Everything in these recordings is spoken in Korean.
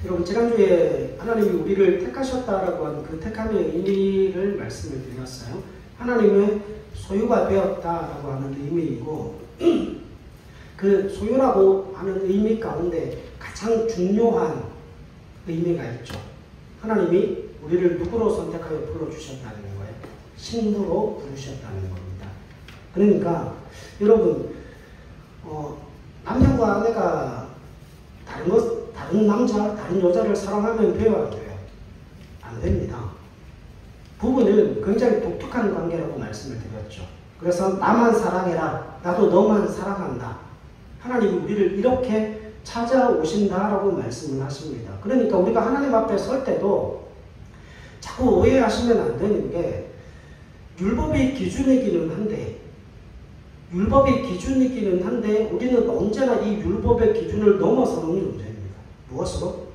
여러분 지난주에 하나님이 우리를 택하셨다라고 한 그 택함의 의미를 말씀을 드렸어요. 하나님의 소유가 되었다라고 하는 의미이고 그 소유라고 하는 의미 가운데 가장 중요한 의미가 있죠. 하나님이 우리를 누구로 선택하여 불러주셨다는 거예요. 신부로 부르셨다는 겁니다. 그러니까 여러분 남편과 아내가 다른 남자, 다른 여자를 사랑하면 돼요, 안 돼요? 안 됩니다. 부부는 굉장히 독특한 관계라고 말씀을 드렸죠. 그래서 나만 사랑해라, 나도 너만 사랑한다. 하나님이 우리를 이렇게 찾아오신다라고 말씀을 하십니다. 그러니까 우리가 하나님 앞에 설 때도 자꾸 오해하시면 안 되는 게 율법이 기준이기는 한데 우리는 언제나 이 율법의 기준을 넘어서는 존재입니다. 무엇으로?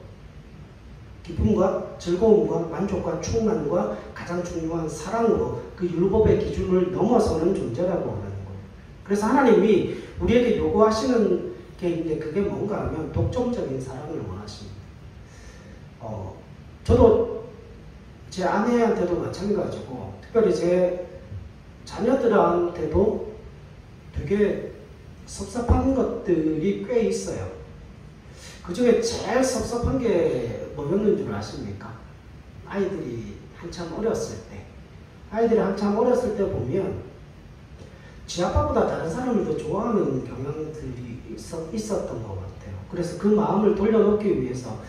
기쁨과 즐거움과 만족과 충만과 가장 중요한 사랑으로 그 율법의 기준을 넘어서는 존재라고 하는 거예요. 그래서 하나님이 우리에게 요구하시는 게 있는데 그게 뭔가 하면 독점적인 사랑을 원하십니다. 저도 제 아내한테도 마찬가지고 특별히 제 자녀들한테도 되게 섭섭한 것들이 꽤 있어요. 그 중에 제일 섭섭한 게 뭐였는 줄 아십니까? 아이들이 한참 어렸을 때 보면 지 아빠보다 다른 사람을 더 좋아하는 경향들이 있었던 것 같아요. 그래서 그 마음을 돌려놓기 위해서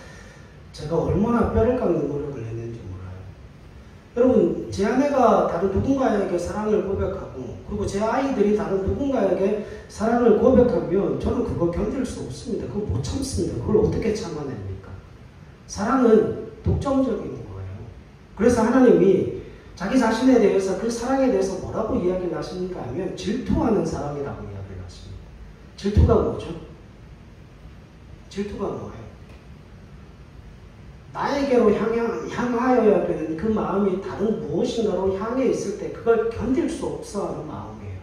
제가 얼마나 뼈를 깎는 노력을 했는지 몰라요. 여러분, 제 아내가 다른 누군가에게 사랑을 고백하고 그리고 제 아이들이 다른 누군가에게 사랑을 고백하면 저는 그거 견딜 수 없습니다. 그거 못 참습니다. 그걸 어떻게 참아냅니까? 사랑은 독점적인 거예요. 그래서 하나님이 자기 자신에 대해서 그 사랑에 대해서 뭐라고 이야기를 하십니까? 하면 질투하는 사랑이라고 이야기를 하십니다. 질투가 뭐죠? 질투가 뭐예요? 나에게로 향하여야 되는 그 마음이 다른 무엇인가로 향해 있을 때 그걸 견딜 수 없어 하는 마음이에요.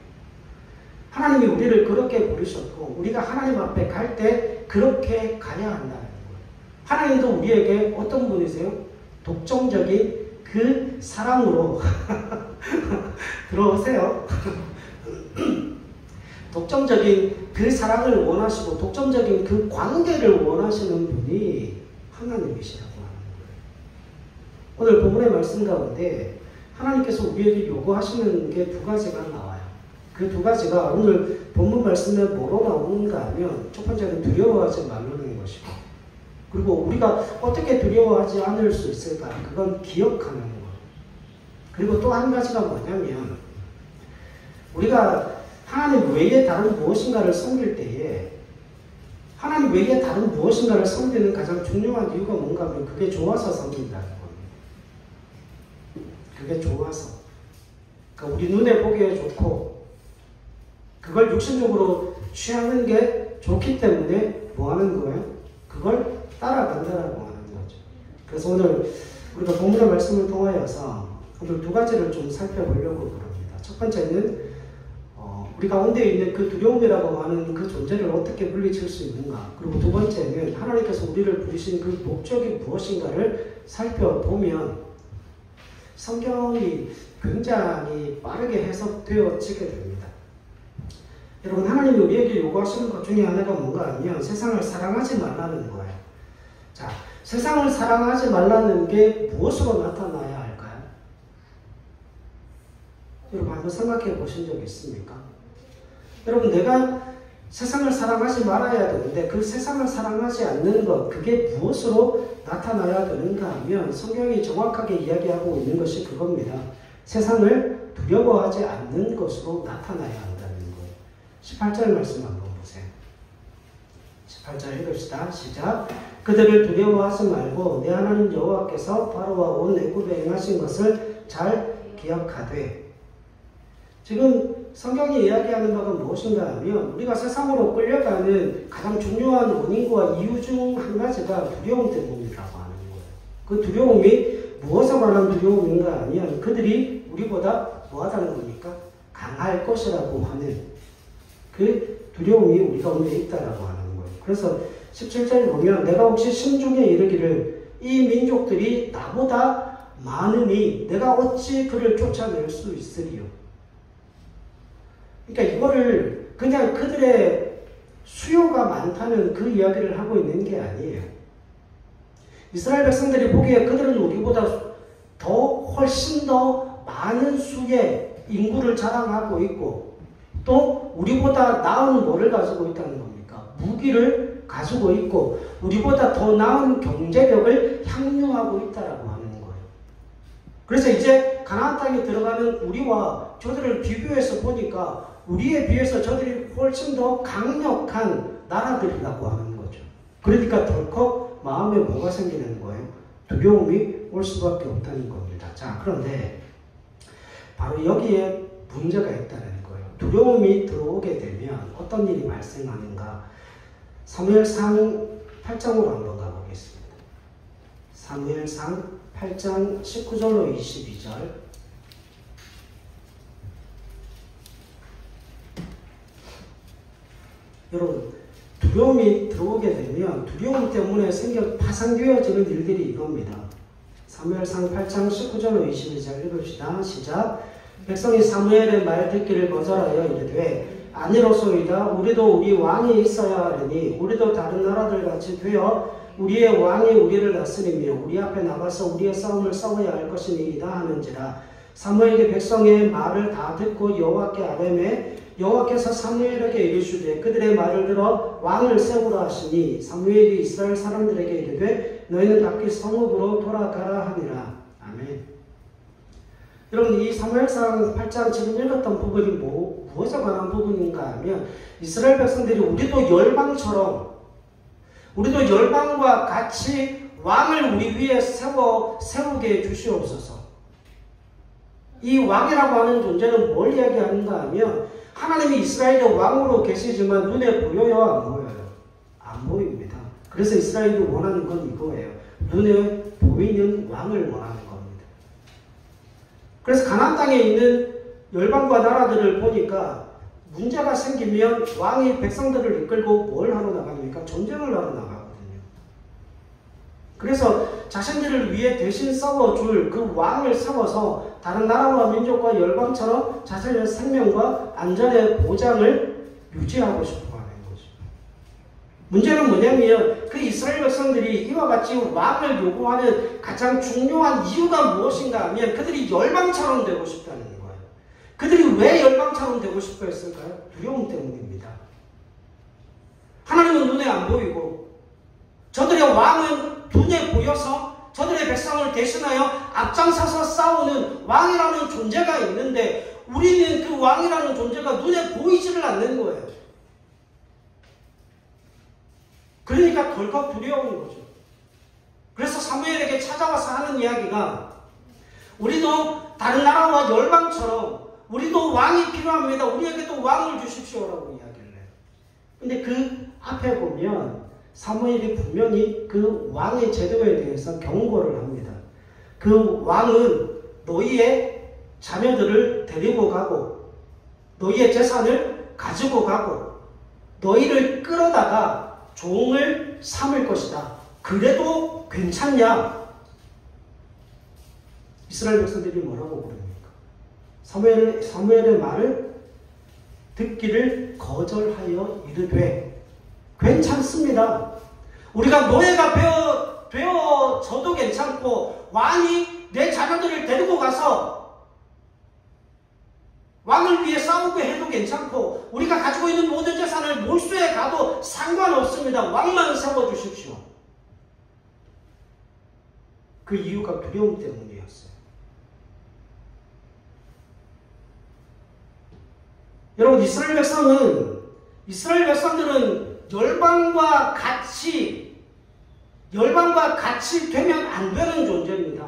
하나님이 우리를 그렇게 부르셨고 우리가 하나님 앞에 갈 때 그렇게 가야 한다는 거예요. 하나님도 우리에게 어떤 분이세요? 독점적인 그 사랑으로 들어오세요. 독점적인 그 사랑을 원하시고 독점적인 그 관계를 원하시는 분이 하나님이시라고 하는 거예요. 오늘 본문의 말씀 가운데 하나님께서 우리에게 요구하시는 게 두 가지가 나와요. 그 두 가지가 오늘 본문 말씀에 뭐로 나오는가 하면 첫 번째는 두려워하지 말라는 것이고 그리고 우리가 어떻게 두려워하지 않을 수 있을까? 그건 기억하는 것. 그리고 또 한 가지가 뭐냐면 우리가 하나님 외에 다른 무엇인가를 섬길 때에 하나님 외에 다른 무엇인가를 섬기는 가장 중요한 이유가 뭔가 하면 그게 좋아서 섬긴다는 겁니다. 그게 좋아서. 그러니까 우리 눈에 보기에 좋고 그걸 육신적으로 취하는 게 좋기 때문에 뭐 하는 거예요? 그걸 따라간다라고 하는 거죠. 그래서 오늘 우리가 본문의 말씀을 통하여서 오늘 두 가지를 좀 살펴보려고 합니다. 첫 번째는 우리 가운데 있는 그 두려움이라고 하는 그 존재를 어떻게 물리칠 수 있는가. 그리고 두 번째는 하나님께서 우리를 부르신 그 목적이 무엇인가를 살펴보면 성경이 굉장히 빠르게 해석되어지게 됩니다. 여러분, 하나님이 우리에게 요구하시는 것 중에 하나가 뭔가 하면 세상을 사랑하지 말라는 거예요. 자, 세상을 사랑하지 말라는 게 무엇으로 나타나야 할까요? 여러분 한번 생각해 보신 적 있습니까? 여러분, 내가 세상을 사랑하지 말아야 되는데 그 세상을 사랑하지 않는 것, 그게 무엇으로 나타나야 되는가 하면 성경이 정확하게 이야기하고 있는 것이 그겁니다. 세상을 두려워하지 않는 것으로 나타나야 한다는 거예요. 18절 말씀 한번 보세요. 18절 읽읍시다. 시작. 그들을 두려워하지 말고 내 하나님 여호와께서 바로와 온 애굽에 행하신 것을 잘 기억하되. 지금 성경이 이야기하는 바가 무엇인가 하면 우리가 세상으로 끌려가는 가장 중요한 원인과 이유 중 한 가지가 두려움 때문이라고 하는 거예요. 그 두려움이 무엇에 관한 두려움인가 하면 그들이 우리보다 뭐하다는 겁니까? 강할 것이라고 하는 그 두려움이 우리 가운데 있다라고 하는 거예요. 그래서 17절에 보면 내가 혹시 심중에 이르기를 이 민족들이 나보다 많으니 내가 어찌 그를 쫓아낼 수 있으리요. 그러니까 이거를 그냥 그들의 수요가 많다는 그 이야기를 하고 있는 게 아니에요. 이스라엘 백성들이 보기에 그들은 우리보다 훨씬 더 많은 수의 인구를 자랑하고 있고 또 우리보다 나은 뭐를 가지고 있다는 겁니까? 무기를 가지고 있고 우리보다 더 나은 경제력을 향유하고 있다라고 하는 거예요. 그래서 이제 가나안 땅에 들어가는 우리와 저들을 비교해서 보니까 우리에 비해서 저들이 훨씬 더 강력한 나라들이라고 하는 거죠. 그러니까 덜컥 마음에 뭐가 생기는 거예요? 두려움이 올 수밖에 없다는 겁니다. 자, 그런데 바로 여기에 문제가 있다는 거예요. 두려움이 들어오게 되면 어떤 일이 발생하는가? 사무엘상 8장으로 한번 가보겠습니다. 사무엘상 8장 19절로 22절. 여러분, 두려움이 들어오게 되면 두려움 때문에 파생되어지는 일들이 이겁니다. 사무엘상 8장 19절로 22절 읽읍시다. 시작. 백성이 사무엘의 말 듣기를 거절하여 이르되 아니로소이다. 우리도 우리 왕이 있어야 하리니 우리도 다른 나라들 같이 되어 우리의 왕이 우리를 다스리며 우리 앞에 나가서 우리의 싸움을 싸워야 할 것이니이다 하는지라. 사무엘이 백성의 말을 다 듣고 여호와께 아뢰매 여호와께서 사무엘에게 이르시되 그들의 말을 들어 왕을 세우라 하시니 사무엘이 이스라엘 사람들에게 이르되 너희는 각기 성읍으로 돌아가라 하니라. 아멘. 여러분, 이 사무엘상 8장 지금 읽었던 부분이 무엇에 관한 부분인가 하면 이스라엘 백성들이 우리도 열방과 같이 왕을 우리 위에 세우게 해주시옵소서. 이 왕이라고 하는 존재는 뭘 이야기하는가 하면 하나님이 이스라엘의 왕으로 계시지만 눈에 보여요? 안 보여요? 안 보입니다. 그래서 이스라엘이 원하는 건 이거예요. 눈에 보이는 왕을 원하는 겁니다. 그래서 가나안 땅에 있는 열방과 나라들을 보니까 문제가 생기면 왕이 백성들을 이끌고 뭘 하러 나갑니까? 전쟁을 하러 나가거든요. 그래서 자신들을 위해 대신 싸워줄 그 왕을 세워서 다른 나라와 민족과 열방처럼 자신의 생명과 안전의 보장을 유지하고 싶어 하는 거죠. 문제는 뭐냐면 그 이스라엘 백성들이 이와 같이 왕을 요구하는 가장 중요한 이유가 무엇인가 하면 그들이 열방처럼 되고 싶다는 거예요. 그들이 왜 열방처럼 되고 싶어 했을까요? 두려움 때문입니다. 하나님은 눈에 안 보이고 저들의 왕은 눈에 보여서 저들의 백성을 대신하여 앞장서서 싸우는 왕이라는 존재가 있는데 우리는 그 왕이라는 존재가 눈에 보이지를 않는 거예요. 그러니까 덜컥 두려운 거죠. 그래서 사무엘에게 찾아와서 하는 이야기가 우리도 다른 나라와 열방처럼 우리도 왕이 필요합니다. 우리에게도 왕을 주십시오라고 이야기를 해요. 근데 그 앞에 보면 사무엘이 분명히 그 왕의 제도에 대해서 경고를 합니다. 그 왕은 너희의 자녀들을 데리고 가고 너희의 재산을 가지고 가고 너희를 끌어다가 종을 삼을 것이다. 그래도 괜찮냐? 이스라엘 백성들이 뭐라고 부릅니까? 사무엘의 말을 듣기를 거절하여 이르되 괜찮습니다. 우리가 노예가 되어져도 괜찮고 왕이 내 자녀들을 데리고 가서 왕을 위해 싸우게 해도 괜찮고 우리가 가지고 있는 모든 재산을 몰수해 가도 상관없습니다. 왕만 세워주십시오. 그 이유가 두려움 때문이었어요. 여러분, 이스라엘 백성들은 열방과 같이 되면 안 되는 존재입니다.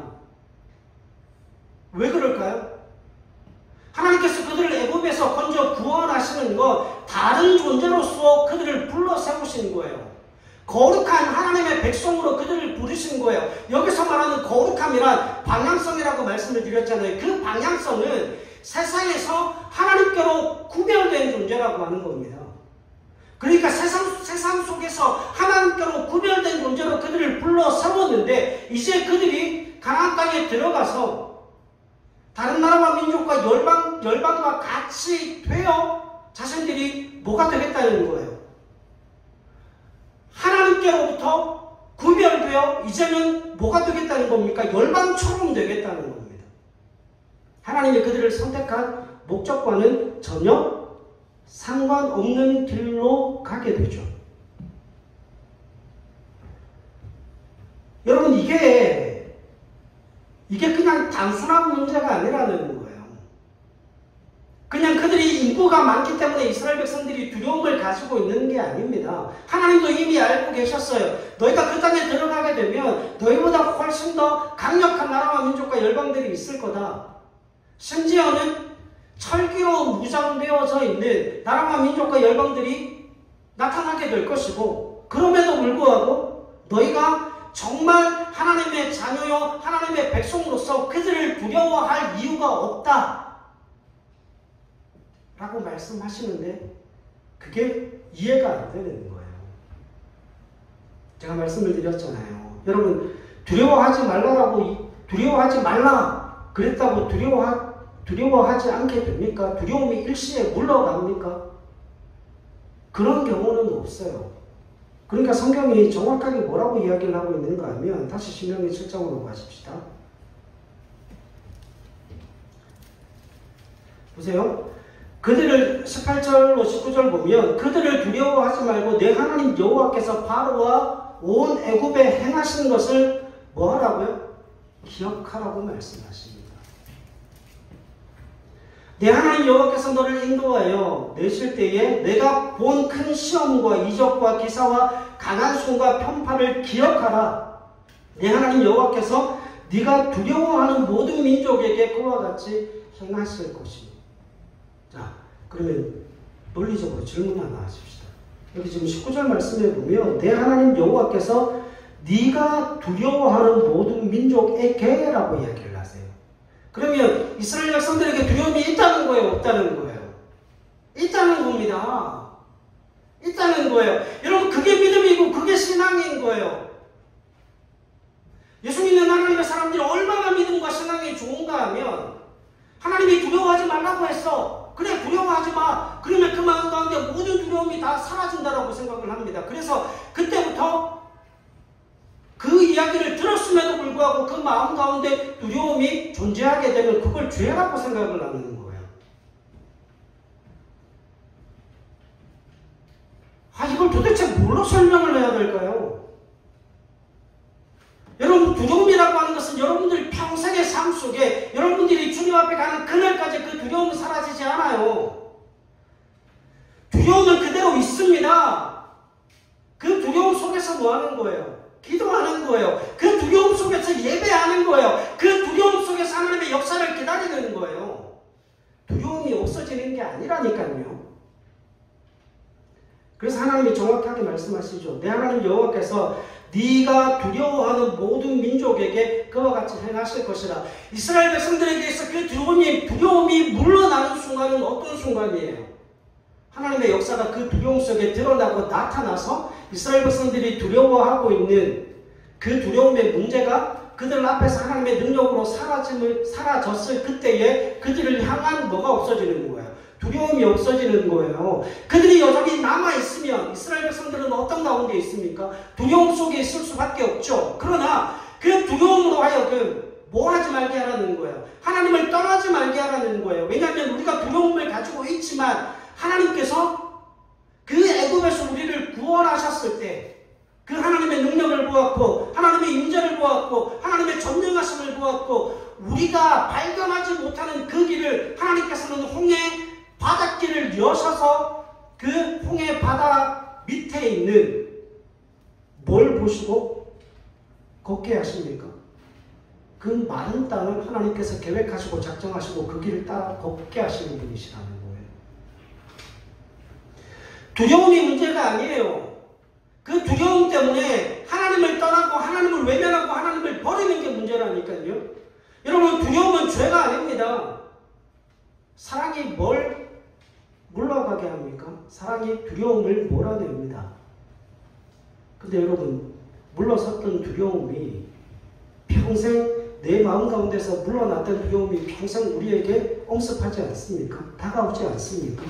왜 그럴까요? 하나님께서 그들을 애굽에서 건져 구원하시는 것, 다른 존재로서 그들을 불러 세우신 거예요. 거룩한 하나님의 백성으로 그들을 부르신 거예요. 여기서 말하는 거룩함이란 방향성이라고 말씀을 드렸잖아요. 그 방향성은 세상에서 하나님께로 구별된 존재라고 하는 겁니다. 그러니까 세상 속에서 하나님께로 구별된 존재로 그들을 불러 세웠는데 이제 그들이 가나안 땅에 들어가서 다른 나라와 민족과 열방과 같이 되어 자신들이 뭐가 되겠다는 거예요. 하나님께로부터 구별되어 이제는 뭐가 되겠다는 겁니까? 열방처럼 되겠다는 겁니다. 하나님이 그들을 선택한 목적과는 전혀 상관없는 길로 가게 되죠. 여러분, 이게 그냥 단순한 문제가 아니라는 거예요. 그냥 그들이 인구가 많기 때문에 이스라엘 백성들이 두려움을 가지고 있는 게 아닙니다. 하나님도 이미 알고 계셨어요. 너희가 그 땅에 들어가게 되면 너희보다 훨씬 더 강력한 나라와 민족과 열방들이 있을 거다. 심지어는 철기로 무장되어져 있는 나라와 민족과 열방들이 나타나게 될 것이고, 그럼에도 불구하고 너희가 정말 하나님의 자녀요 하나님의 백성으로서 그들을 두려워할 이유가 없다 라고 말씀하시는데 그게 이해가 안 되는 거예요. 제가 말씀을 드렸잖아요. 여러분, 두려워하지 말라 그랬다고 두려워하지 않게 됩니까? 두려움이 일시에 물러갑니까? 그런 경우는 없어요. 그러니까 성경이 정확하게 뭐라고 이야기를 하고 있는가 하면 다시 신명기 7장으로 가십시다. 보세요. 그들을 18절로 19절 보면 그들을 두려워하지 말고 내 하나님 여호와께서 바로와 온 애굽에 행하신 것을 뭐 하라고요? 기억하라고 말씀하십니다. 내 하나님 여호와께서 너를 인도하여 내실 때에 내가 본 큰 시험과 이적과 기사와 강한 손과 편파를 기억하라. 내 하나님 여호와께서 네가 두려워하는 모든 민족에게 그와 같이 행하실 것입니다. 자, 그러면 논리적으로 질문 하나 하십시다. 여기 지금 19절 말씀에 보면 내 하나님 여호와께서 네가 두려워하는 모든 민족에게 라고 이야기를 하세요. 그러면 이스라엘 백성들에게 두려움이 있다는 거예요? 없다는 거예요? 있다는 겁니다. 있다는 거예요. 여러분, 그게 믿음이고 그게 신앙인 거예요. 예수 믿는 하나님의 사람들이 얼마나 믿음과 신앙이 좋은가 하면 하나님이 두려워하지 말라고 했어. 그래, 두려워하지 마. 그러면 그 마음 가운데 모든 두려움이 다 사라진다라고 생각을 합니다. 그래서 그때부터 그 이야기를 들었음에도 불구하고 그 마음 가운데 두려움이 존재하게 되면 그걸 죄라고 생각을 하는 거예요. 이걸 도대체 뭘로 설명을 해야 될까요? 여러분, 두려움이라고 하는 것은 여러분들 평생의 삶 속에 여러분들이 주님 앞에 가는 그날까지 그 두려움은 사라지지 않아요. 두려움은 그대로 있습니다. 그 두려움 속에서 뭐 하는 거예요? 기도하는 거예요. 그 두려움 속에서 예배하는 거예요. 그 두려움 속에서 하나님의 역사를 기다리는 거예요. 두려움이 없어지는 게 아니라니까요. 그래서 하나님이 정확하게 말씀하시죠. 내 하나님 여호와께서 네가 두려워하는 모든 민족에게 그와 같이 행하실 것이라. 이스라엘 백성들에게서 그 두려움이 물러나는 순간은 어떤 순간이에요? 하나님의 역사가 그 두려움 속에 드러나고 나타나서 이스라엘 백성들이 두려워하고 있는 그 두려움의 문제가 그들 앞에서 하나님의 능력으로 사라졌을 그때에 그들을 향한 뭐가 없어지는 거예요? 두려움이 없어지는 거예요. 그들이 여전히 남아있으면 이스라엘 백성들은 어떤 가운데 있습니까? 두려움 속에 있을 수밖에 없죠. 그러나 그 두려움으로 하여금 뭐 하지 말게 하라는 거예요? 하나님을 떠나지 말게 하라는 거예요. 왜냐하면 우리가 두려움을 가지고 있지만 하나님께서 그 애굽에서 우리를 구원하셨을 때 그 하나님의 능력을 보았고 하나님의 임재를 보았고 하나님의 전능하심을 보았고 우리가 발견하지 못하는 그 길을 하나님께서는 홍해 바닷길을 여셔서 그 홍해 바다 밑에 있는 뭘 보시고 걷게 하십니까? 그 마른 땅을 하나님께서 계획하시고 작정하시고 그 길을 따라 걷게 하시는 분이시라는 거예요. 두려움이 문제가 아니에요. 그 두려움 때문에 하나님을 떠나고 하나님을 외면하고 하나님을 버리는 게 문제라니까요. 여러분, 두려움은 죄가 아닙니다. 사랑이 뭘 물러가게 합니까? 사랑이 두려움을 몰아냅니다. 근데 여러분, 물러섰던 두려움이 평생 내 마음 가운데서 물러났던 두려움이 평생 우리에게 엄습하지 않습니까? 다가오지 않습니까?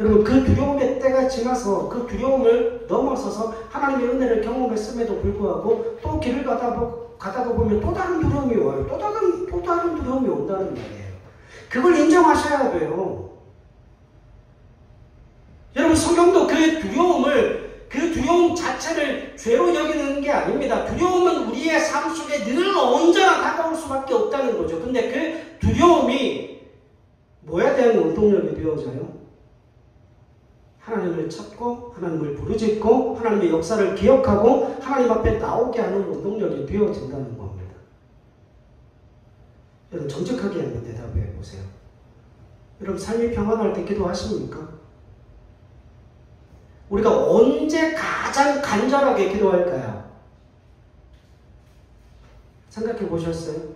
여러분, 그 두려움의 때가 지나서 그 두려움을 넘어서서 하나님의 은혜를 경험했음에도 불구하고 또 길을 가다가 보면 또 다른 두려움이 와요. 또 다른 두려움이 온다는 말이에요. 그걸 인정하셔야 돼요. 여러분, 성경도 그 두려움 자체를 죄로 여기는 게 아닙니다. 두려움은 우리의 삶 속에 늘 언제나 다가올 수밖에 없다는 거죠. 근데 그 두려움이 뭐에 대한 원동력이 되어져요? 하나님을 찾고 하나님을 부르짖고 하나님의 역사를 기억하고 하나님 앞에 나오게 하는 원동력이 되어진다는 겁니다. 여러분, 정직하게 한번 대답해 보세요. 여러분, 삶이 평안할 때 기도하십니까? 우리가 언제 가장 간절하게 기도할까요? 생각해 보셨어요?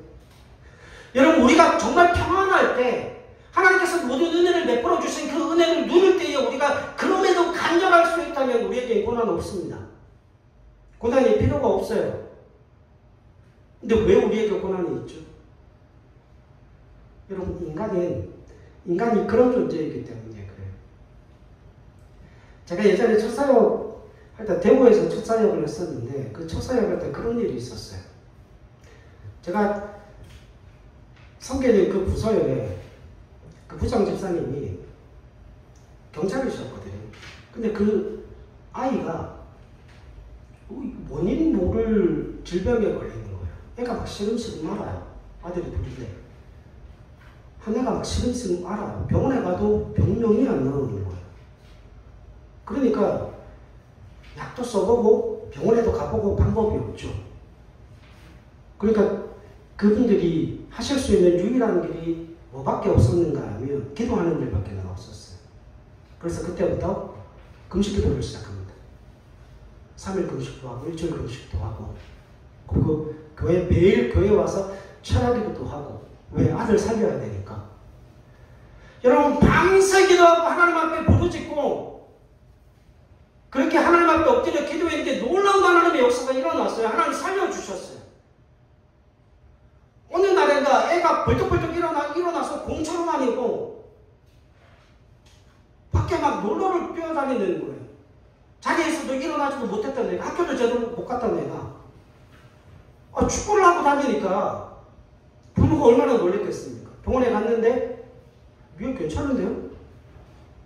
여러분, 우리가 정말 평안할 때 하나님께서 모든 은혜를 베풀어 주신 그 은혜를 누릴 때에 우리가 그럼에도 간절할 수 있다면 우리에게 고난 없습니다. 고난이 필요가 없어요. 근데 왜 우리에게 고난이 있죠? 여러분, 인간이 그런 존재이기 때문에 그래요. 제가 예전에 첫 사역 할 때 대구에서 첫 사역을 했었는데 그 첫 사역할 때 그런 일이 있었어요. 제가 성계님 그 부서에 그 부장 집사님이 경찰이셨거든요. 근데 그 아이가 원인 모를 질병에 걸리는 거예요. 애가 막 시름시름 앓아요. 아들이 둘인데 한 애가 막 시름시름 앓아요. 병원에 가도 병명이 안 나오는 거예요. 그러니까 약도 써보고 병원에도 가보고 방법이 없죠. 그러니까 그분들이 하실 수 있는 유일한 길이 뭐밖에 없었는가 하면 기도하는 일밖에 없었어요. 그래서 그때부터 금식 기도를 시작합니다. 3일 금식도 하고 일주일 금식도 하고 그리고 매일 교회 와서 철학기도도 하고 왜? 아들 살려야 되니까. 여러분, 밤새 기도하고 하나님 앞에 부르짖고 그렇게 하나님 앞에 엎드려 기도했는데 놀라운 하나님의 역사가 일어났어요. 하나님 살려주셨어요. 어느 날인가 애가 벌떡벌떡 일어나서 공처럼 다니고 밖에 막 놀러를 뛰어다니는 거예요. 자리에서도 일어나지도 못했던 애가, 학교도 제대로 못 갔던 애가 축구를 하고 다니니까 부모가 얼마나 놀랬겠습니까? 병원에 갔는데 이거 괜찮은데요?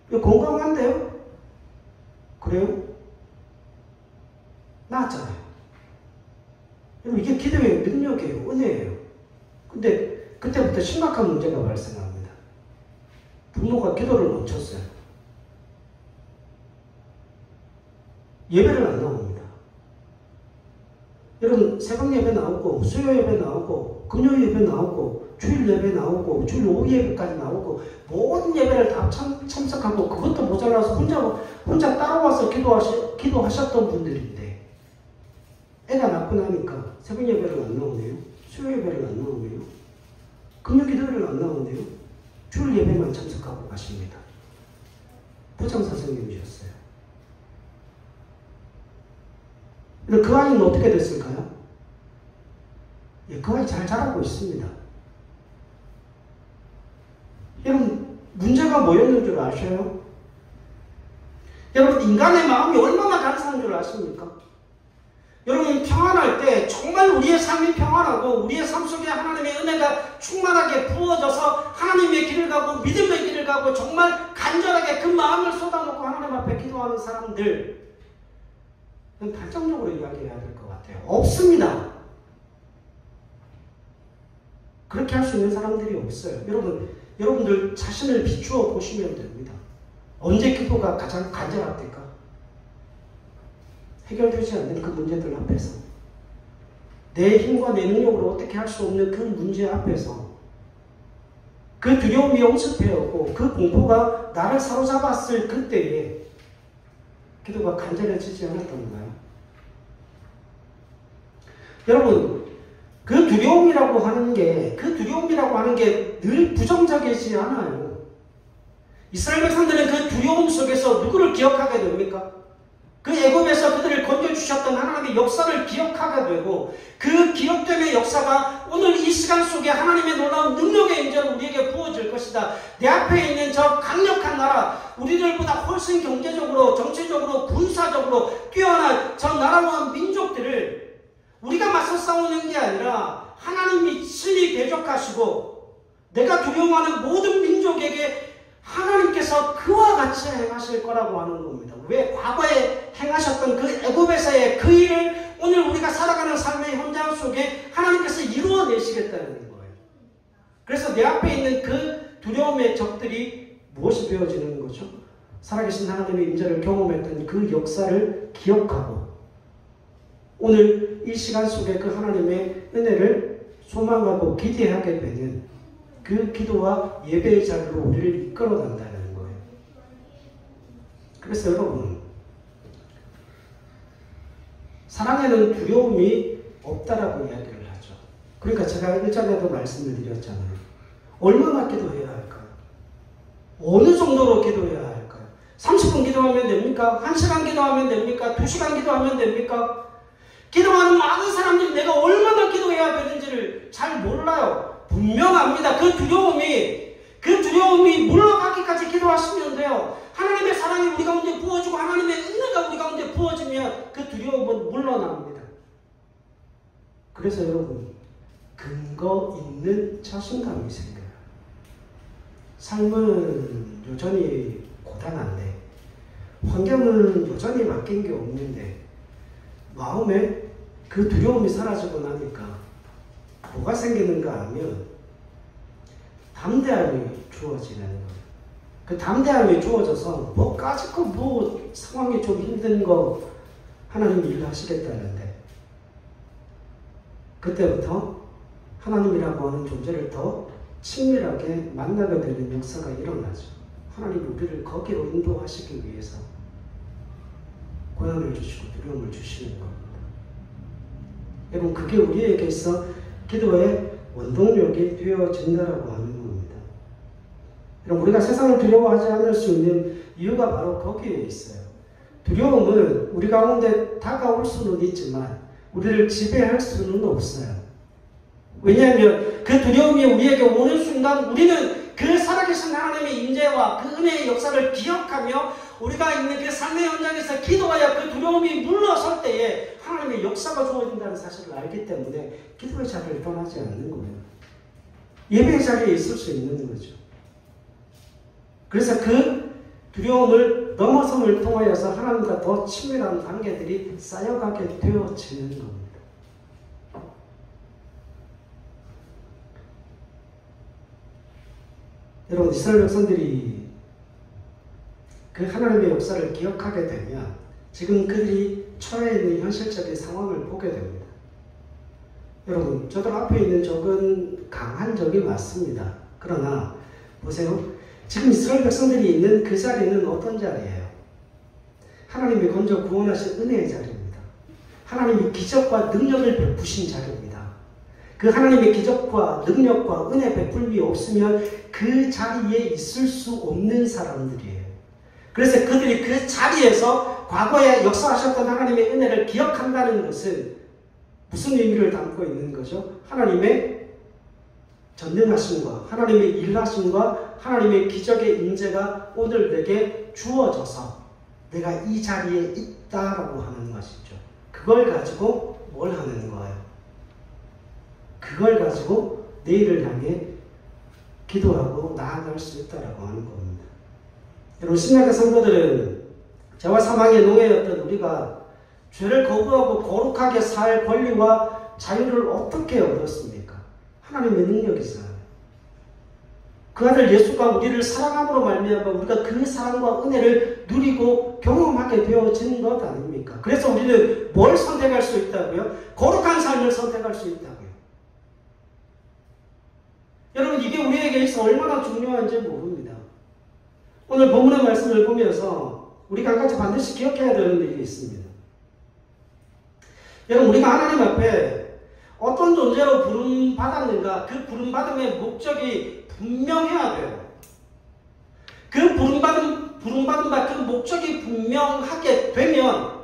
이거 건강한데요? 그래요? 나았잖아요. 여러분, 이게 기도의 능력이에요. 은혜예요. 근데 그때부터 심각한 문제가 발생합니다. 부모가 기도를 멈췄어요. 예배를 안 나옵니다. 여러분, 새벽 예배 나오고 수요 예배 나오고 금요일 예배 나오고 주일 예배 나오고 주일 오후 예배까지 나오고 모든 예배를 다 참석하고 그것도 모자라서 혼자 따라와서 기도하셨던 분들인데 애가 낳고 나니까 새벽 예배를 안 나오네요. 수요 예배를 안 나오네요. 금요 기도를 안 나오네요. 주일 예배만 참석하고 가십니다. 부장 선생님이셨어요. 근데 그 아이는 어떻게 됐을까요? 그 아이 잘 자라고 있습니다. 여러분, 문제가 뭐였는 줄 아셔요? 여러분, 인간의 마음이 얼마나 간사한 줄 아십니까? 여러분, 평안할 때 정말 우리의 삶이 평안하고 우리의 삶 속에 하나님의 은혜가 충만하게 부어져서 하나님의 길을 가고 믿음의 길을 가고 정말 간절하게 그 마음을 쏟아놓고 하나님 앞에 기도하는 사람들, 단정적으로 이야기해야 될 것 같아요. 없습니다. 그렇게 할 수 있는 사람들이 없어요. 여러분들 자신을 비추어 보시면 됩니다. 언제 기도가 가장 간절합니까? 해결되지 않는 그 문제들 앞에서, 내 힘과 내 능력으로 어떻게 할 수 없는 그 문제 앞에서 그 두려움이 엄습해오고 그 공포가 나를 사로잡았을 그때에 기도가 간절해지지 않았던가요? 여러분, 그 두려움이라고 하는 게 늘 부정적이지 않아요. 이스라엘 백성들은 그 두려움 속에서 누구를 기억하게 됩니까? 그 애굽에서 그들을 건져주셨던 하나님의 역사를 기억하게 되고 그 기억됨의 역사가 오늘 이 시간 속에 하나님의 놀라운 능력의 임재로 우리에게 부어질 것이다. 내 앞에 있는 저 강력한 나라, 우리들보다 훨씬 경제적으로, 정치적으로, 군사적으로 뛰어난 저 나라와 민족들을 우리가 맞서 싸우는 게 아니라 하나님이 친히 대적하시고 내가 두려워하는 모든 민족에게 하나님께서 그와 같이 행하실 거라고 하는 겁니다. 왜? 과거에 행하셨던 그 애굽에서의 그 일을 오늘 우리가 살아가는 삶의 현장 속에 하나님께서 이루어내시겠다는 거예요. 그래서 내 앞에 있는 그 두려움의 적들이 무엇이 되어지는 거죠? 살아계신 하나님의 임재를 경험했던 그 역사를 기억하고 오늘 이 시간 속에 그 하나님의 은혜를 소망하고 기대하게 되는 그 기도와 예배의 자리로 우리를 이끌어 간다는 거예요. 그래서 여러분, 사랑에는 두려움이 없다라고 이야기를 하죠. 그러니까 제가 일전에도 말씀을 드렸잖아요. 얼마나 기도해야 할까요? 어느 정도로 기도해야 할까요? 30분 기도하면 됩니까? 1시간 기도하면 됩니까? 2시간 기도하면 됩니까? 기도하는 많은 사람들이 내가 얼마나 기도해야 되는지를 잘 몰라요. 분명합니다. 그 두려움이 물러가기까지 기도하시면 돼요. 하나님의 사랑이 우리 가운데 부어지고 하나님의 은혜가 우리 가운데 부어지면 그 두려움은 물러납니다. 그래서 여러분, 근거 있는 자신감이 생겨요. 삶은 여전히 고단한데 환경은 여전히 바뀐 게 없는데 마음에 그 두려움이 사라지고 나니까 뭐가 생기는가 하면 담대함이 주어지는 거예요. 그 담대함이 주어져서 뭐까짓 뭐 상황이 좀 힘든 거 하나님이 일을 하시겠다는데 그때부터 하나님이라고 하는 존재를 더 친밀하게 만나게 되는 역사가 일어나죠. 하나님이 우리를 거기로 인도하시기 위해서 고난을 주시고 두려움을 주시는 겁니다. 여러분, 그게 우리에게 있어 기도의 원동력이 되어진다라고 하는 겁니다. 여러분, 우리가 세상을 두려워하지 않을 수 있는 이유가 바로 거기에 있어요. 두려움은 우리 가운데 다가올 수는 있지만 우리를 지배할 수는 없어요. 왜냐하면 그 두려움이 우리에게 오는 순간 우리는 그 살아계신 하나님의 임재와 그 은혜의 역사를 기억하며 우리가 있는 그 삶의 현장에서 기도하여 그 두려움이 물러설 때에 하나님의 역사가 주어진다는 사실을 알기 때문에 기도의 자리를 떠나지 않는 거예요. 예배의 자리에 있을 수 있는 거죠. 그래서 그 두려움을 넘어섬을 통하여서 하나님과 더 친밀한 관계들이 쌓여가게 되어지는 겁니다. 여러분, 이스라엘 백성들이 그 하나님의 역사를 기억하게 되면 지금 그들이 처해 있는 현실적인 상황을 보게 됩니다. 여러분, 저들 앞에 있는 적은 강한 적이 맞습니다. 그러나 보세요. 지금 이스라엘 백성들이 있는 그 자리는 어떤 자리예요? 하나님이 건져 구원하신 은혜의 자리입니다. 하나님이 기적과 능력을 베푸신 자리입니다. 그 하나님의 기적과 능력과 은혜 베풀미 없으면 그 자리에 있을 수 없는 사람들이에요. 그래서 그들이 그 자리에서 과거에 역사하셨던 하나님의 은혜를 기억한다는 것은 무슨 의미를 담고 있는 거죠? 하나님의 전능하심과 하나님의 일하심과 하나님의 기적의 임재가 오늘 내게 주어져서 내가 이 자리에 있다라고 하는 것이죠. 그걸 가지고 뭘 하는 거예요? 그걸 가지고 내일을 향해 기도하고 나아갈 수 있다라고 하는 겁니다. 여러분, 신약의 성도들은 죄와 사망의 노예였던 우리가 죄를 거부하고 거룩하게 살 권리와 자유를 어떻게 얻었습니까? 하나님의 능력이잖아요. 그 아들 예수가 우리를 사랑함으로 말미암아 우리가 그 사랑과 은혜를 누리고 경험하게 되어진 것 아닙니까? 그래서 우리는 뭘 선택할 수 있다고요? 거룩한 삶을 선택할 수 있다고요. 여러분, 이게 우리에게 있어 얼마나 중요한지 모릅니다. 오늘 본문의 말씀을 보면서 우리가 한 가지 반드시 기억해야 되는 일이 있습니다. 여러분, 우리가 하나님 앞에 어떤 존재로 부름받았는가, 그 부름받음의 목적이 분명해야 돼요. 그 부름받은 바 그 목적이 분명하게 되면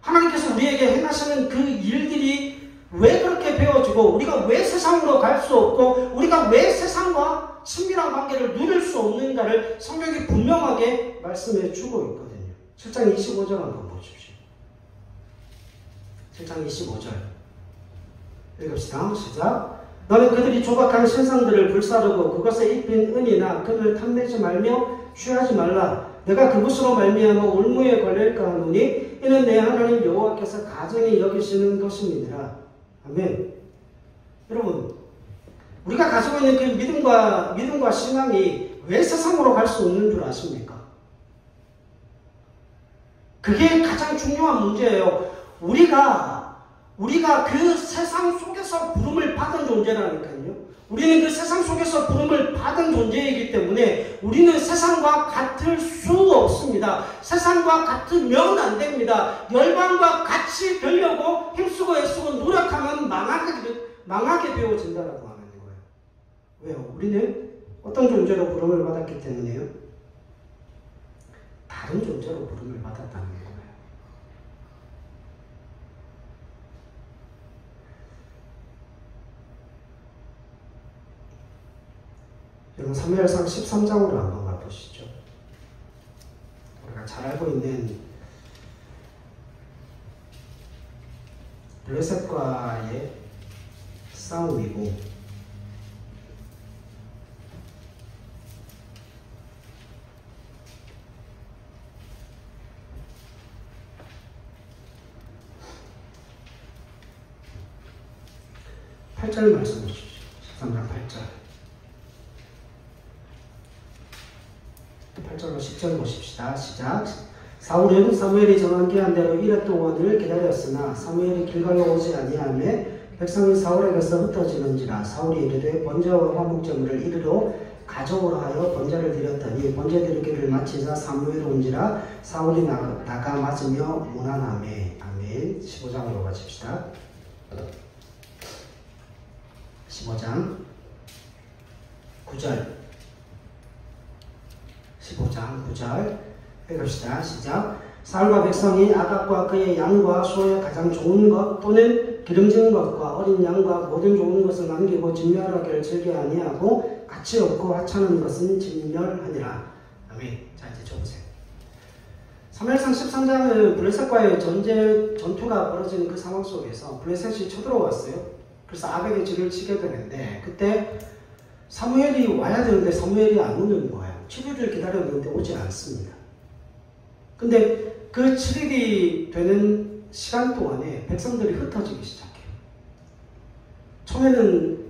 하나님께서 우리에게 행하시는 그 일들이 왜 그렇게 배워지고 우리가 왜 세상으로 갈 수 없고 우리가 왜 세상과 친밀한 관계를 누릴 수 없는가를 성경이 분명하게 말씀해 주고 있거든요. 7장 25절 한번 보십시오. 7장 25절 읽읍시다. 시작. 너는 그들이 조각한 신상들을 불사르고 그것에 입힌 은이나 금을 탐내지 말며 취하지 말라. 내가 그것으로 말미암아 올무에 걸릴까 하노니 이는 내 하나님 여호와께서 가증히 여기시는 것입니다. 아멘. 여러분, 우리가 가지고 있는 그 믿음과 신앙이 왜 세상으로 갈 수 없는 줄 아십니까? 그게 가장 중요한 문제예요. 우리가 그 세상 속에서 부름을 받은 존재라니까요. 우리는 그 세상 속에서 부름을 받은 존재이기 때문에 우리는 세상과 같을 수 없습니다. 세상과 같으면 안 됩니다. 열방과 같이 되려고 힘쓰고 애쓰고 노력하면 망하게 되어진다라고 하는 거예요. 왜요? 우리는 어떤 존재로 부름을 받았기 때문에요? 다른 존재로 부름을 받았다는 거예요. 여러분 사무엘상 13장으로 한번 가보시죠. 우리가 잘 알고 있는 블레셋과의 싸움이고 팔 절 말씀 주십시오. 13장 8절 8절로 10절 보십시다. 시작. 사울은 사무엘이 정한 기한대로 이레 동안을 기다렸으나 사무엘이 길갈로 오지 아니하며 백성이 사울에게서 흩어지는지라. 사울이 이르되 번제와 화목제물을 이리로 가져오라 하여 번제를 드렸더니 번제 드리기를 마치자 사무엘이 온지라. 사울이 나가 맞으며 무난하매. 아멘. 15장으로 가십시다. 15장 9절 15장 9절 읽읍시다. 시작. 사울과 백성이 아각과 그의 양과 소의 가장 좋은 것 또는 기름진 것과 어린 양과 모든 좋은 것을 남기고 진멸하기를 즐겨 아니하고 가치 없고 하찮은 것은 진멸하니라. 아멘. 자 이제 적으세요. 사무엘상 13장은 블레셋과의 전투가 벌어지는 그 상황 속에서 블레셋이 쳐들어왔어요. 그래서 아벡의 진을 치게 되는데 그때 사무엘이 와야 되는데 사무엘이 안 오는 거예요. 7일을 기다렸는데 오지 않습니다. 근데 그 7일이 되는 시간 동안에 백성들이 흩어지기 시작해요. 처음에는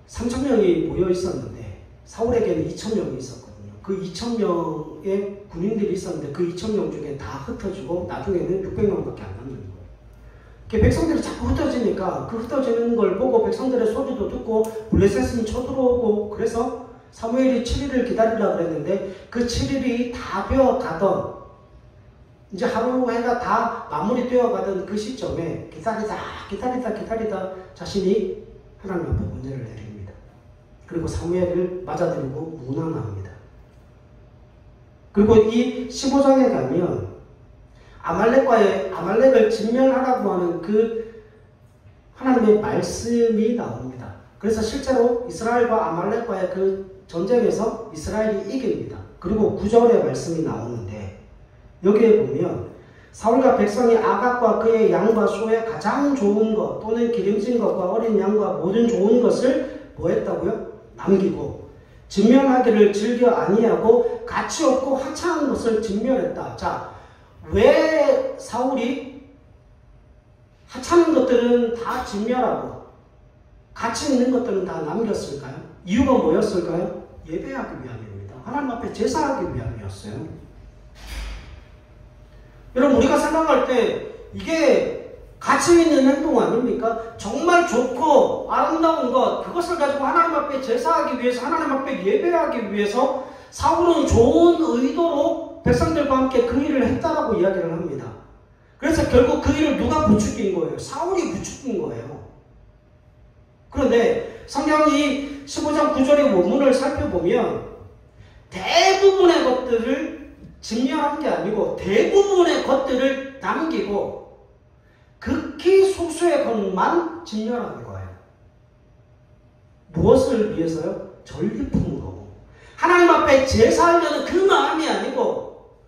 3,000명이 모여 있었는데 사울에게는 2,000명이 있었거든요. 그 2,000명의 군인들이 있었는데 그 2,000명 중에 다 흩어지고 나중에는 600명밖에 안 남는 거예요. 백성들이 자꾸 흩어지니까 그 흩어지는 걸 보고 백성들의 소리도 듣고 블레셋은 쳐들어오고 그래서 사무엘이 7일을 기다리려고 그랬는데 그 7일이 다 되어가던 이제 하루 해가 다 마무리되어 가던 그 시점에 기다리다 자신이 하나님 앞에 문제를 내립니다. 그리고 사무엘을 맞아들이고 무난합니다. 그리고 이 15장에 가면 아말렉을 진멸하라고 하는 그 하나님의 말씀이 나옵니다. 그래서 실제로 이스라엘과 아말렉과의 그 전쟁에서 이스라엘이 이깁니다. 그리고 9절의 말씀이 나오는데 여기에 보면 사울과 백성이 아각과 그의 양과 소의 가장 좋은 것 또는 기름진 것과 어린 양과 모든 좋은 것을 뭐 했다고요? 남기고 진멸하기를 즐겨 아니하고 가치 없고 하찮은 것을 진멸했다. 자, 왜 사울이 하찮은 것들은 다 진멸하고 가치 있는 것들은 다 남겼을까요? 이유가 뭐였을까요? 예배하기 위함입니다. 하나님 앞에 제사하기 위함이었어요. 여러분 우리가 생각할 때 이게 가치 있는 행동 아닙니까? 정말 좋고 아름다운 것 그것을 가지고 하나님 앞에 제사하기 위해서 하나님 앞에 예배하기 위해서 사울은 좋은 의도로 백성들과 함께 그 일을 했다라고 이야기를 합니다. 그래서 결국 그 일을 누가 부추긴 거예요? 사울이 부추긴 거예요. 그런데 성경이 15장 9절의 원문을 살펴보면 대부분의 것들을 진멸한 게 아니고 대부분의 것들을 남기고 극히 소수의 것만 진멸하는 거예요. 무엇을 위해서요? 전리품으로. 하나님 앞에 제사하려는 그 마음이 아니고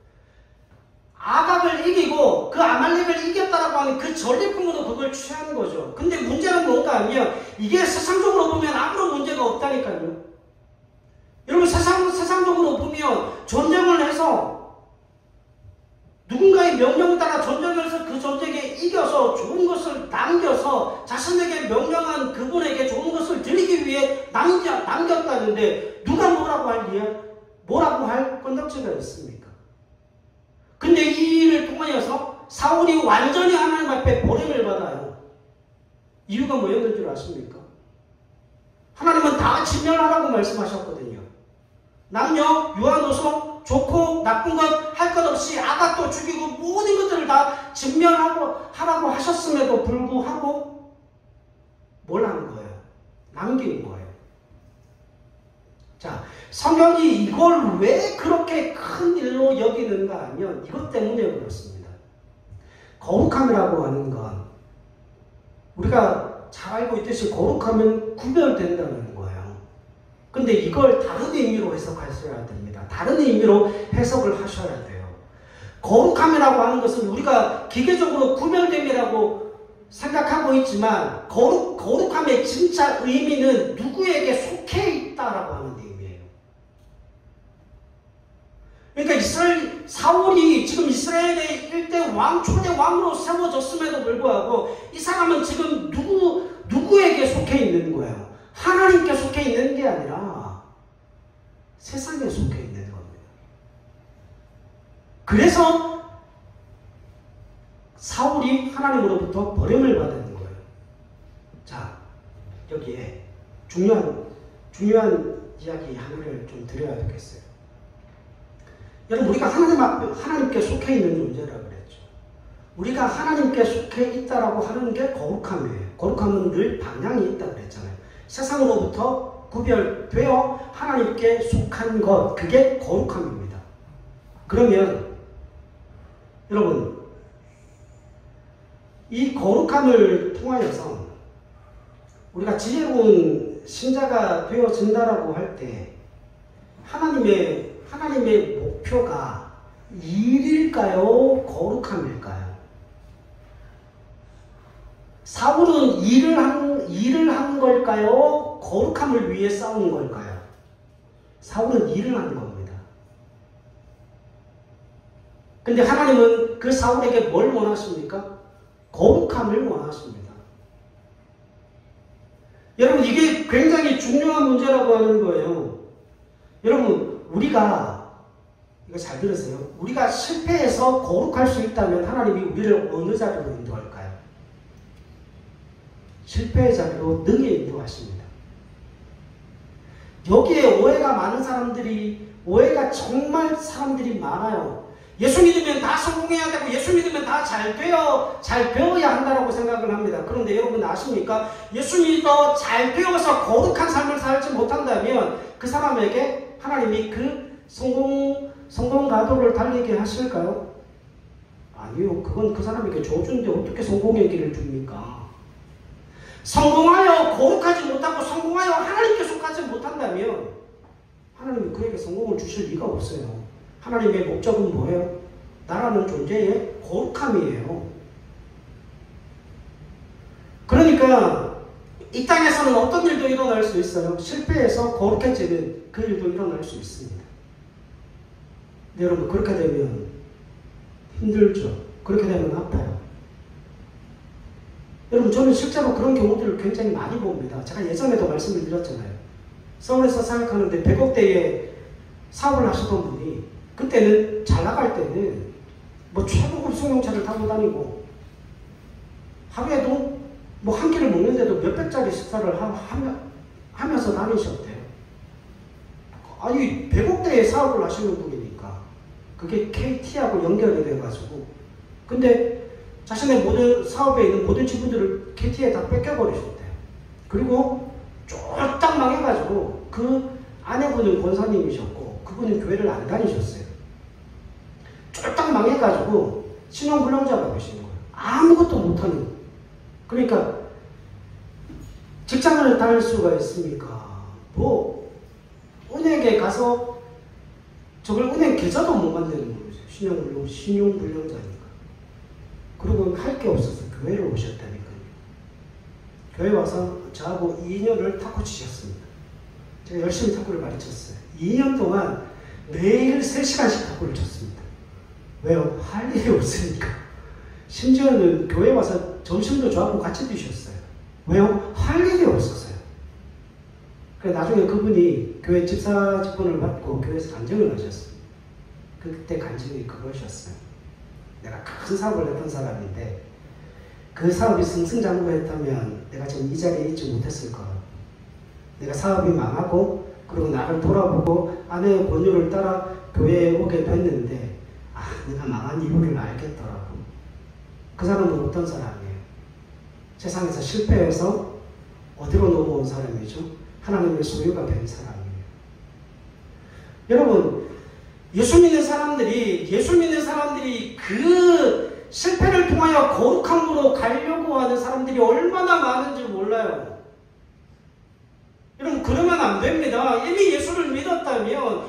아각을 이기고 그 아말렉을 이겼다라고 하는 그 전리품으로 그걸 취하는 거죠. 근데 문제는 뭔가 하면 이게 세상적으로 보면 아무런 문제가 없다니까요. 여러분 세상적으로 보면 전쟁을 해서 누군가의 명령에 따라 전쟁을 해서 그 전쟁에 이겨서 좋은 것을 남겨서 자신에게 명령한 그분에게 좋은 것을 드리기 위해 남겼다는데 누가 뭐라고 할 건덕지가 있습니까? 근데 이 일을 통하여서 사울이 완전히 하나님 앞에 버림을 받아요. 이유가 뭐였는 줄 아십니까? 하나님은 다 진멸하라고 말씀하셨거든요. 남녀, 유아노소, 좋고 나쁜 것 할 것 없이 아각도 죽이고 모든 것들을 다 진멸하라고 하셨음에도 불구하고 뭘 하는 거예요? 남기는 거예요. 자, 성경이 이걸 왜 그렇게 큰 일로 여기는가 하면 이것 때문에 그렇습니다. 거룩함이라고 하는 건 우리가 잘 알고 있듯이 거룩하면 구별된다는 거예요. 근데 이걸 다른 의미로 해석하셔야 됩니다. 다른 의미로 해석을 하셔야 돼요. 거룩함이라고 하는 것은 우리가 기계적으로 구별됨이라고 생각하고 있지만 거룩함의 진짜 의미는 누구에게 속해 있다라고 하는 의미예요. 그러니까 사울이 지금 이스라엘의 일대 왕, 초대 왕으로 세워졌음에도 불구하고 이 사람은 지금 누구에게 속해 있는 거예요? 하나님께 속해 있는 게 아니라 세상에 속해 있는 겁니다. 그래서 사울이 하나님으로부터 버림을 받은 거예요. 자, 여기에 중요한 이야기 하나를 좀 드려야 되겠어요. 여러분, 우리가 하나님께 속해 있는 존재라고 그랬죠. 우리가 하나님께 속해 있다라고 하는 게 거룩함이에요. 거룩함은 늘 방향이 있다고 그랬잖아요. 세상으로부터 구별되어 하나님께 속한 것, 그게 거룩함입니다. 그러면 여러분, 이 거룩함을 통하여서 우리가 지혜로운 신자가 되어진다라고 할 때 하나님의 목표가 일일까요? 거룩함일까요? 사울은 일을 한 걸까요? 거룩함을 위해 싸운 걸까요? 사울은 일을 한 겁니다. 근데 하나님은 그 사울에게 뭘 원하십니까? 거룩함을 원하십니다. 여러분, 이게 굉장히 중요한 문제라고 하는 거예요. 여러분, 우리가 이거 잘 들으세요. 우리가 실패해서 거룩할 수 있다면 하나님이 우리를 어느 자리로 인도할까요? 실패의 자리로 능히 인도하십니다. 여기에 오해가 많은 오해가 정말 사람들이 많아요. 예수 믿으면 다 성공해야 되고 예수 믿으면 다 잘 되어야 한다고 생각을 합니다. 그런데 여러분 아십니까? 예수 믿어 잘 되어서 거룩한 삶을 살지 못한다면 그 사람에게 하나님이 그 성공 가도를 달리게 하실까요? 아니요. 그건 그 사람에게 줘준데 어떻게 성공의 길을 줍니까? 성공하여 거룩하지 못하고 성공하여 하나님께 속하지 못한다면 하나님이 그에게 성공을 주실 리가 없어요. 하나님의 목적은 뭐예요? 나라는 존재의 거룩함이에요. 그러니까 이 땅에서는 어떤 일도 일어날 수 있어요. 실패해서 거룩해지는 그 일도 일어날 수 있습니다. 근데 여러분, 그렇게 되면 힘들죠. 그렇게 되면 아파요. 여러분, 저는 실제로 그런 경우들을 굉장히 많이 봅니다. 제가 예전에도 말씀을 드렸잖아요. 서울에서 사역하는데 100억대의 사업을 하시던 분이 그때는 잘 나갈 때는 최고급 승용차를 타고 다니고 하루에도 한 끼를 먹는데도 몇백짜리 식사를 하면서 다니셨대요. 아니, 100억대의 사업을 하시는 분이니까 그게 KT하고 연결이 돼가지고 근데 자신의 모든 사업에 있는 모든 지분들을 KT에 다 뺏겨버리셨대요. 그리고 쫄딱 망해가지고 그 아내분은 권사님이셨고 그 그분은 교회를 안 다니셨어요. 쫄딱 망해가지고 신용불량자가 되신 거예요. 아무것도 못하는. 그러니까 직장을 다닐 수가 있습니까? 뭐 은행에 가서 저걸 은행 계좌도 못 만드는 거예요. 신용불량자니까. 그리고 할 게 없어서 교회를 오셨다니까요. 교회 와서 저하고 2년을 탁구 치셨습니다. 제가 열심히 탁구를 가르쳤어요. 2년 동안 매일 3시간씩 탁구를 쳤습니다. 왜요? 할 일이 없으니까. 심지어는 교회 와서 점심도 저하고 같이 드셨어요. 왜요? 할 일이 없었어요. 그래서 나중에 그분이 교회 집사 직분을 받고 교회에서 간증을 하셨어요. 그때 간증이 그거셨어요. 내가 큰 사업을 했던 사람인데 그 사업이 승승장구했다면 내가 지금 이 자리에 있지 못했을 거야. 내가 사업이 망하고 그리고 나를 돌아보고 아내의 권유를 따라 교회에 오게 됐는데 내가 망한 이유를 알겠더라고. 그 사람은 어떤 사람이에요? 세상에서 실패해서 어디로 넘어온 사람이죠? 하나님의 소유가 된 사람이에요. 여러분, 예수 믿는 사람들이 그 실패를 통하여 거룩함으로 가려고 하는 사람들이 얼마나 많은지 몰라요. 여러분, 그러면 안 됩니다. 이미 예수를 믿었다면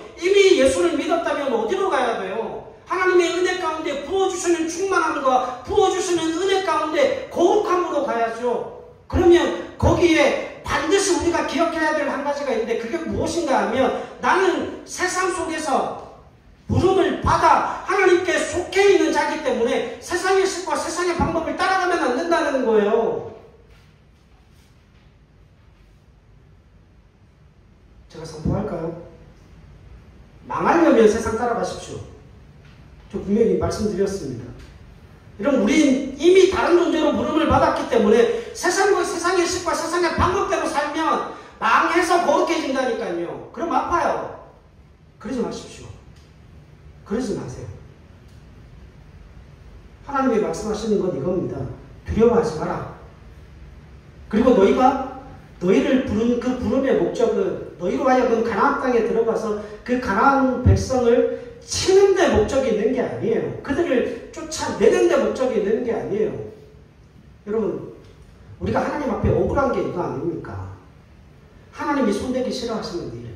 어디로 가야 돼요? 하나님의 은혜 가운데 부어주시는 충만함과 부어주시는 은혜 가운데 거룩함으로 가야죠. 그러면 거기에 반드시 우리가 기억해야 될 한 가지가 있는데 그게 무엇인가 하면 나는 세상 속에서 부름을 받아 하나님께 속해 있는 자이기 때문에 세상의 식과 세상의 방법을 따라가면 안 된다는 거예요. 제가 선포할까요? 망하려면 세상 따라가십시오. 저 분명히 말씀드렸습니다. 여러분, 우린 이미 다른 존재로 부름을 받았기 때문에 세상의 식과 세상의 방법대로 살면 망해서 거룩해진다니까요. 그럼 아파요. 그러지 마십시오. 그러지 마세요. 하나님이 말씀하시는 건 이겁니다. 두려워하지 마라. 그리고 너희를 부른 그 부름의 목적은 너희로 하여금 가나안 땅에 들어가서 그 가나안 백성을 치는 데 목적이 있는 게 아니에요. 그들을 쫓아내는 데 목적이 있는 게 아니에요. 여러분, 우리가 하나님 앞에 억울한 게 이거 아닙니까? 하나님이 손대기 싫어하시는 일,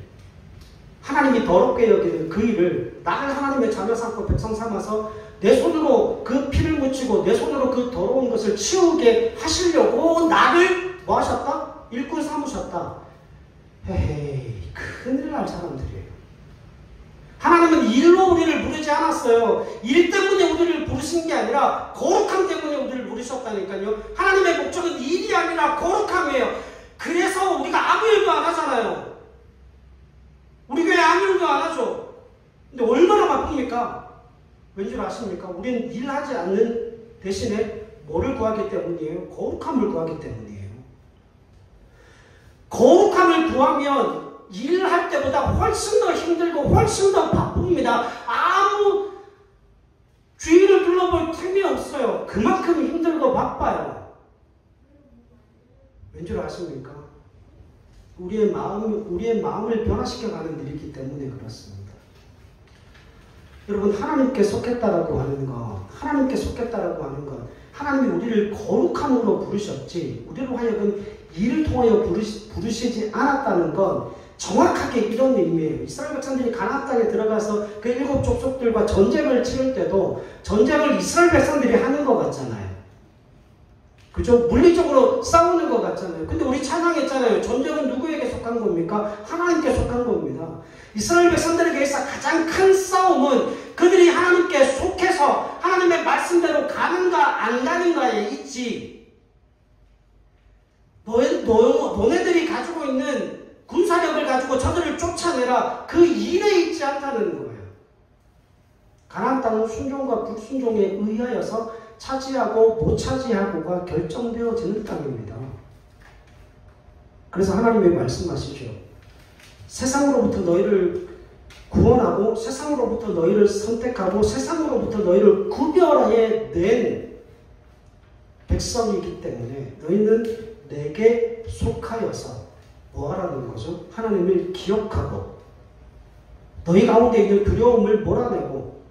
하나님이 더럽게 여기는 그 일을 나를 하나님의 자녀 삼고 백성 삼아서 내 손으로 그 피를 묻히고 내 손으로 그 더러운 것을 치우게 하시려고 나를 뭐 하셨다? 일꾼 삼으셨다. 헤헤이, 큰일 날 사람들이에요. 하나님은 일로 우리를 부르지 않았어요. 일 때문에 우리를 부르신 게 아니라 거룩함 때문에 우리를 부르셨다니까요. 하나님의 목적은 일이 아니라 거룩함이에요. 그래서 우리가 아무 일도 안 하잖아요. 우리 교회 아무 일도 안 하죠. 근데 얼마나 바쁩니까? 왠지 아십니까? 우리는 일하지 않는 대신에 뭐를 구하기 때문이에요? 거룩함을 구하기 때문이에요. 거룩함을 구하면 일할 때보다 훨씬 더 힘들고 훨씬 더 바쁩니다. 아무 주위를 둘러볼 틈이 없어요. 그만큼 힘들고 바빠요. 왠지 아십니까? 우리의 마음을 변화시켜가는 일이기 때문에 그렇습니다. 여러분, 하나님께 속했다라고 하는 것, 하나님이 우리를 거룩함으로 부르셨지, 우리로 하여금 일을 통하여 부르시지 않았다는 건 정확하게 이런 의미예요. 이스라엘 백성들이 가나안 땅에 들어가서 그 7 족속들과 전쟁을 치를 때도 전쟁을 이스라엘 백성들이 하는 것 같잖아요. 그죠? 물리적으로 싸우는 것 같잖아요. 근데 우리 찬양했잖아요. 전쟁은 누구에게 속한 겁니까? 하나님께 속한 겁니다. 이스라엘 백성들에게 있어 가장 큰 싸움은 그들이 하나님께 속해서 하나님의 말씀대로 가는가 안 가는가에 있지. 너네들이 가지고 있는 군사력을 가지고 저들을 쫓아내라, 그 일에 있지 않다는 거예요. 가나안 땅은 순종과 불순종에 의하여서 차지하고 못 차지하고가 결정되어지는 땅입니다. 그래서 하나님이 말씀하시죠. 세상으로부터 너희를 구원하고 세상으로부터 너희를 선택하고 세상으로부터 너희를 구별하여 낸 백성이기 때문에 너희는 내게 속하여서 뭐 하라는 거죠? 하나님을 기억하고 너희 가운데 있는 두려움을 몰아내고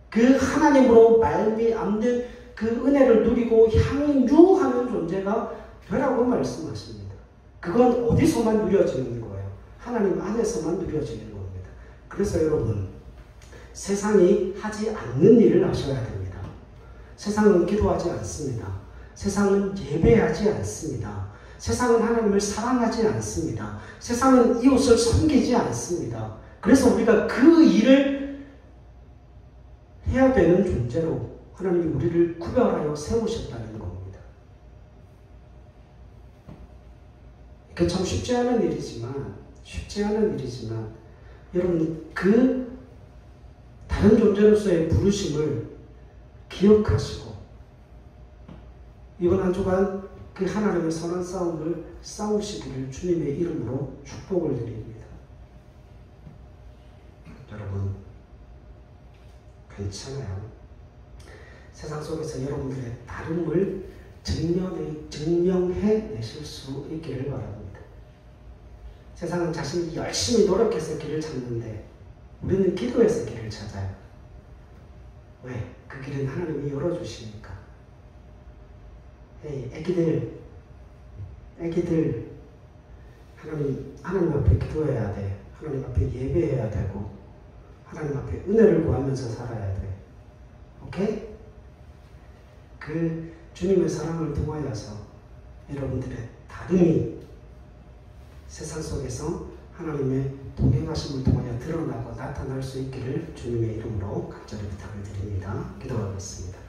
그 하나님으로 말미암는 그 은혜를 누리고 향유하는 존재가 되라고 말씀하십니다. 그건 어디서만 누려지는 거예요? 하나님 안에서만 누려지는 겁니다. 그래서 여러분, 세상이 하지 않는 일을 하셔야 됩니다. 세상은 기도하지 않습니다. 세상은 예배하지 않습니다. 세상은 하나님을 사랑하지 않습니다. 세상은 이웃을 섬기지 않습니다. 그래서 우리가 그 일을 해야 되는 존재로 하나님이 우리를 구별하여 세우셨다는 겁니다. 그게 참 쉽지 않은 일이지만 여러분, 그 다른 존재로서의 부르심을 기억하시고 이번 한 주간 그 하나님의 선한 싸움을 싸우시기를 주님의 이름으로 축복을 드립니다. 여러분, 괜찮아요. 세상 속에서 여러분들의 다름을 증명해 내실 수 있기를 바랍니다. 세상은 자신이 열심히 노력해서 길을 찾는데 우리는 기도해서 길을 찾아요. 왜? 그 길은 하나님이 열어주시니까. 에이, 애기들, 하나님 앞에 기도해야 돼. 하나님 앞에 예배해야 되고, 하나님 앞에 은혜를 구하면서 살아야 돼. 오케이? 그 주님의 사랑을 통하여서 여러분들의 다름이 세상 속에서 하나님의 동행하심을 통하여 드러나고 나타날 수 있기를 주님의 이름으로 간절히 부탁을 드립니다. 기도하겠습니다.